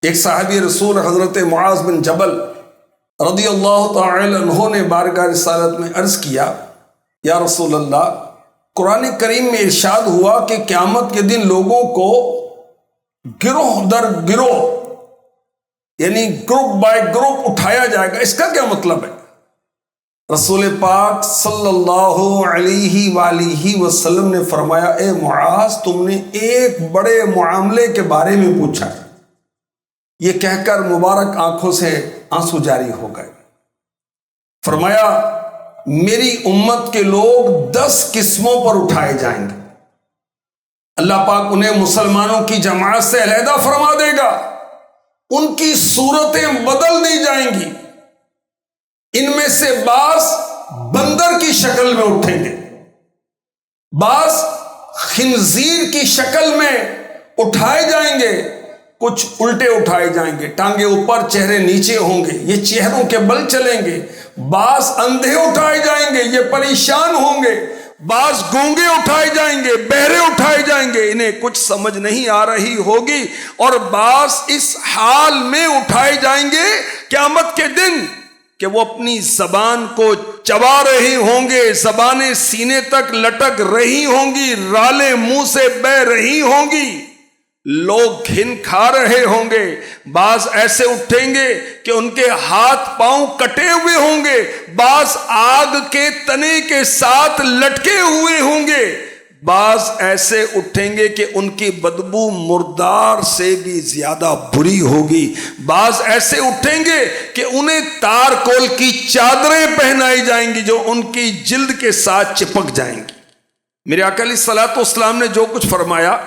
ایک صحابی رسول حضرت معاذ بن جبل رضی اللہ تعالی عنہ نے بارگاہ رسالت میں عرض کیا، یا رسول اللہ، قرآن کریم میں ارشاد ہوا کہ قیامت کے دن لوگوں کو گروہ در گروہ یعنی گروپ بائی گروپ اٹھایا جائے گا، اس کا کیا مطلب ہے؟ رسول پاک صلی اللہ علیہ وآلہ وسلم نے فرمایا، اے معاذ، تم نے ایک بڑے معاملے کے بارے میں پوچھا۔ یہ کہہ کر مبارک آنکھوں سے آنسو جاری ہو گئے۔ فرمایا، میری امت کے لوگ 10 قسموں پر اٹھائے جائیں گے، اللہ پاک انہیں مسلمانوں کی جماعت سے علیحدہ فرما دے گا، ان کی صورتیں بدل دی جائیں گی، ان میں سے بعض بندر کی شکل میں اٹھیں گے، بعض خنزیر کی شکل میں اٹھائے جائیں گے، کچھ الٹے اٹھائے جائیں گے، ٹانگیں اوپر چہرے نیچے ہوں گے، یہ چہروں کے بل چلیں گے، بعض اندھے اٹھائے جائیں گے، یہ پریشان ہوں گے، بعض گونگے اٹھائے جائیں گے، بہرے اٹھائے جائیں گے، انہیں کچھ سمجھ نہیں آ رہی ہوگی، اور بعض اس حال میں اٹھائے جائیں گے قیامت کے دن کہ وہ اپنی زبان کو چبا رہے ہوں گے، زبانیں سینے تک لٹک رہی ہوں گی، رالیں منہ سے بہ رہی ہوں گی، لوگ گھن کھا رہے ہوں گے، بعض ایسے اٹھیں گے کہ ان کے ہاتھ پاؤں کٹے ہوئے ہوں گے، بعض آگ کے تنے کے ساتھ لٹکے ہوئے ہوں گے، بعض ایسے اٹھیں گے کہ ان کی بدبو مردار سے بھی زیادہ بری ہوگی، بعض ایسے اٹھیں گے کہ انہیں تارکول کی چادریں پہنائی جائیں گی جو ان کی جلد کے ساتھ چپک جائیں گی۔ میرے آقا علیہ الصلوۃ والسلام نے جو کچھ فرمایا،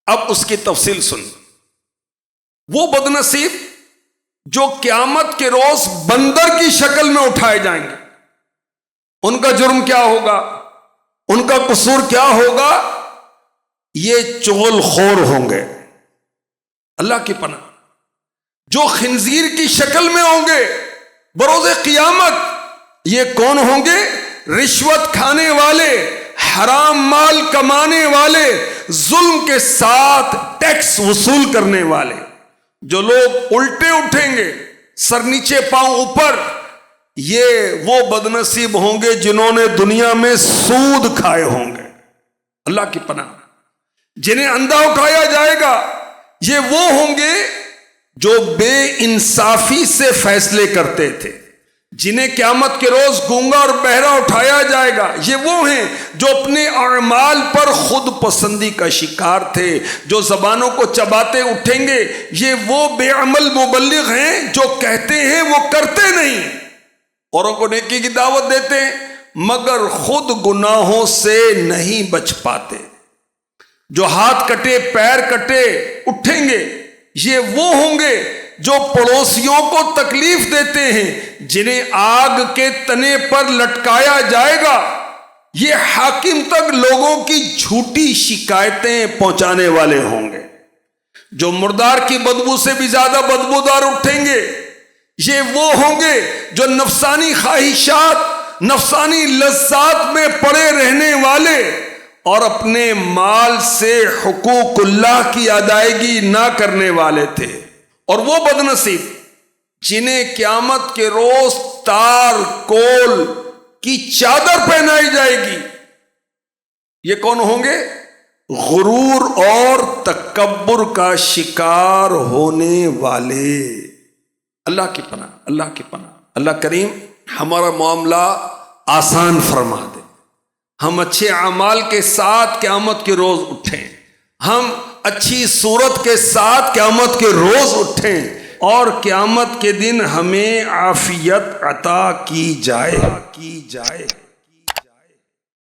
اب اس کی تفصیل سن۔ وہ بدنصیب جو قیامت کے روز بندر کی شکل میں اٹھائے جائیں گے، ان کا جرم کیا ہوگا، ان کا قصور کیا ہوگا؟ یہ چغل خور ہوں گے، اللہ کی پناہ۔ جو خنزیر کی شکل میں ہوں گے بروز قیامت، یہ کون ہوں گے؟ رشوت کھانے والے، حرام مال کمانے والے، ظلم کے ساتھ ٹیکس وصول کرنے والے۔ جو لوگ الٹے اٹھیں گے، سر نیچے پاؤں اوپر، یہ وہ بدنصیب ہوں گے جنہوں نے دنیا میں سود کھائے ہوں گے، اللہ کی پناہ۔ جنہیں اندھا اٹھایا جائے گا، یہ وہ ہوں گے جو بے انصافی سے فیصلے کرتے تھے۔ جنہیں قیامت کے روز گونگا اور بہرا اٹھایا جائے گا، یہ وہ ہیں جو اپنے اعمال پر خود پسندی کا شکار تھے، جو زبانوں کو چباتے اٹھیں گے۔ یہ وہ بے عمل مبلغ ہیں جو کہتے ہیں وہ کرتے نہیں، اوروں کو نیکی کی دعوت دیتے ہیں مگر خود گناہوں سے نہیں بچ پاتے۔ جو ہاتھ کٹے پیر کٹے اٹھیں گے، یہ وہ ہوں گے جو پڑوسیوں کو تکلیف دیتے ہیں، جنہیں آگ کے تنے پر لٹکایا جائے گا۔ یہ حاکم تک لوگوں کی جھوٹی شکایتیں پہنچانے والے ہوں گے۔ جو مردار کی بدبو سے بھی زیادہ بدبودار اٹھیں گے، یہ وہ ہوں گے جو نفسانی خواہشات، نفسانی لذات میں پڑے رہنے والے اور اپنے مال سے حقوق اللہ کی ادائیگی نہ کرنے والے تھے۔ اور وہ بدنصیب جنہیں قیامت کے روز تار کول کی چادر پہنائی جائے گی، یہ کون ہوں گے؟ غرور اور تکبر کا شکار ہونے والے۔ اللہ کی پناہ، اللہ کی پناہ۔ اللہ کریم ہمارا معاملہ آسان فرما دے، ہم اچھے اعمال کے ساتھ قیامت کے روز اٹھیں، ہم اچھی صورت کے ساتھ قیامت کے روز اٹھیں، اور قیامت کے دن ہمیں عافیت عطا کی جائے۔